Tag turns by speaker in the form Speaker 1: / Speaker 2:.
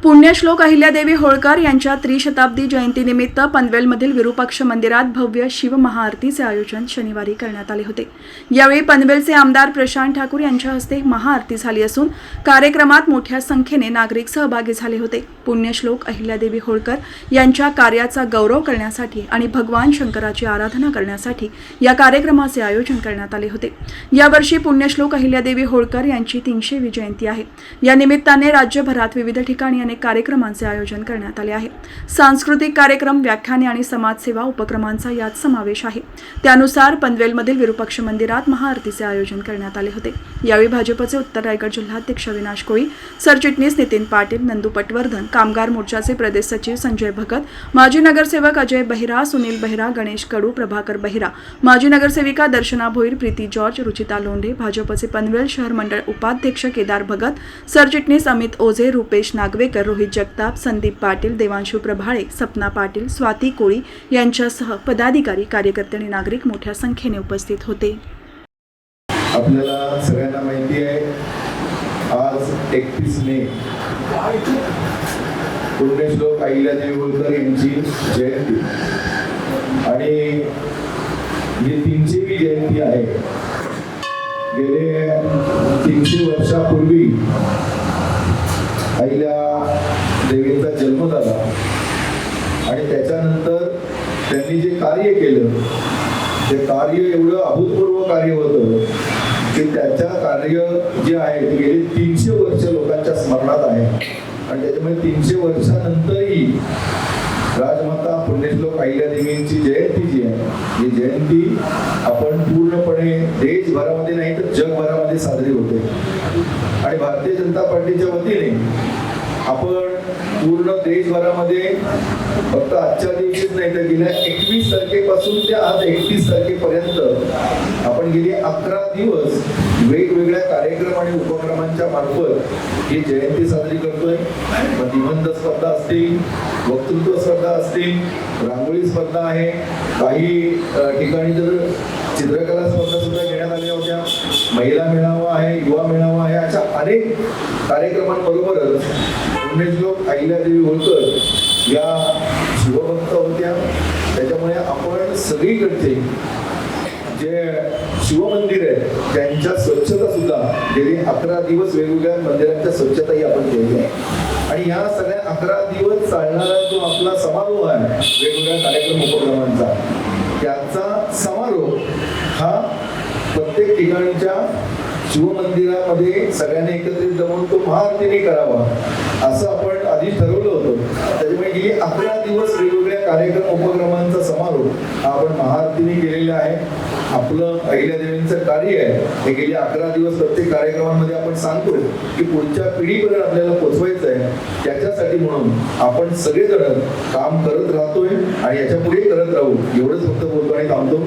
Speaker 1: पुण्यश्लोक अहिल्यादेवी होळकर यांच्या त्रिशताब्दी जयंतीनिमित्त पनवेलमधील विरूपाक्ष मंदिरात भव्य शिवमहाआरतीचे आयोजन शनिवारी करण्यात आले होते। यावेळी पनवेलचे आमदार प्रशांत ठाकूर यांच्या हस्ते महाआरती झाली असून कार्यक्रमात मोठ्या संख्येने नागरिक सहभागी झाले होते। पुण्यश्लोक अहिल्यादेवी होळकर यांच्या कार्याचा गौरव करण्यासाठी आणि भगवान शंकराची आराधना करण्यासाठी या कार्यक्रमाचे आयोजन करण्यात आले होते। यावर्षी पुण्यश्लोक अहिल्यादेवी होळकर यांची 300वी जयंती आहे। या निमित्ताने राज्यभरात विविध ठिकाणी अनेक कार्यक्रमांचे आयोजन करण्यात आले आहे। सांस्कृतिक कार्यक्रम, व्याख्याने आणि समाजसेवा उपक्रमांचा यात समावेश आहे। त्यानुसार पनवेलमधील विरूपाक्ष मंदिरात महाआरतीचे आयोजन करण्यात आले होते। यावेळी भाजपचे उत्तर रायगड जिल्हाध्यक्ष अविनाश कोळी, सरचिटणीस नितीन पाटील, नंदू पटवर्धन, कामगार मोर्चाचे प्रदेश सचिव संजय भगत, माजी नगरसेवक अजय बहिरा, सुनील बहिरा, गणेश कडू, प्रभाकर बहिरा, माजी नगरसेविका दर्शना भोईर, प्रीती जॉर्ज, रुचिता लोंढे, भाजपचे पनवेल शहर मंडळ उपाध्यक्ष केदार भगत, सरचिटणीस अमित ओझे, रुपेश नागवेकर, रोहित जगताप, संदीप पाटील, देवांशू प्रभाळे, सपना पाटील, स्वाती कोळी यांच्यासह पदाधिकारी, कार्यकर्ते आणि नागरिक मोठ्या संख्येने उपस्थित होते।
Speaker 2: आपल्याला सगळ्यांना माहिती आहे, आज 31 मे पुण्यश्लोक अहिल्यादेवी होळकर यांची जयंती आणि ही 300वी जयंती आहे। गेले 300 वर्षापूर्वी अहिल्या देवींचा जन्म झाला आणि त्याच्यानंतर त्यांनी जे कार्य केलं ते कार्य एवढं अभूतपूर्व कार्य होतं की त्याच्या कार्य जे आहे ते गेली 300 वर्ष लोकांच्या स्मरणात आहे आणि त्याच्यामुळे 300 वर्षानंतरही राजमाता पुण्यश्लोक अहिल्यादेवींची जयंती जी आहे, ही जयंती आपण पूर्णपणे देशभरामध्ये नाही तर जगभरामध्ये साजरी होते आणि भारतीय जनता पार्टीच्या वतीने आपण पूर्ण देशभरामध्ये फक्त आजच्या दिवशीच नाही तर गेल्या 21 तारखेपासून ते आज 31 तारखेपर्यंत आपण गेली 11 दिवस वेगवेगळ्या कार्यक्रम आणि उपक्रमांच्या मार्फत ही जयंती साजरी करतोय। निबंध स्पर्धा असतील, वक्तृत्व स्पर्धा असतील, रांगोळी स्पर्धा आहे, काही ठिकाणी तर चित्रकला स्पर्धा सुद्धा घेण्यात आल्या होत्या, महिला मेळावा आहे, युवा मेळावा आहे, अशा अनेक कार्यक्रमांबरोबरच पुण्यश्लोक अहिल्यादेवी होळकर या शिवभक्त होत्या। त्याच्यामुळे आपण सगळीकडचे जे शिवमंदिर आहे त्यांच्या स्वच्छता सुद्धा गेली 11 दिवस वेगवेगळ्या मंदिरांच्या स्वच्छताही आपण केली आहे आणि या सगळ्या 11 दिवस चालणारा जो आपला समारोह आहे वेगवेगळ्या कार्यक्रम उपक्रमांचा, त्याचा समारोह हा प्रत्येक ठिकाणच्या शिवमंदिरामध्ये सगळ्यांनी एकत्रित जमून तो महाआरतीने करावा असं आपण आधी ठरवलं होतं। त्याच्यामुळे गेली 11 दिवस वेगवेगळ्या कार्यक्रम उपक्रमांचा समारोह हा आपण महाआरतीने केलेला आहे। आपलं अहिल्यादेवींचं कार्य आहे हे गेली 11 दिवस प्रत्येक कार्यक्रमांमध्ये आपण सांगतो की पुढच्या पिढीपर्यंत आपल्याला पोहोचवायचं आहे, त्याच्यासाठी म्हणून आपण सगळेजण काम करत राहतोय आणि याच्या पुढे करत राहू, एवढंच फक्त बोलतो आणि थांबतो।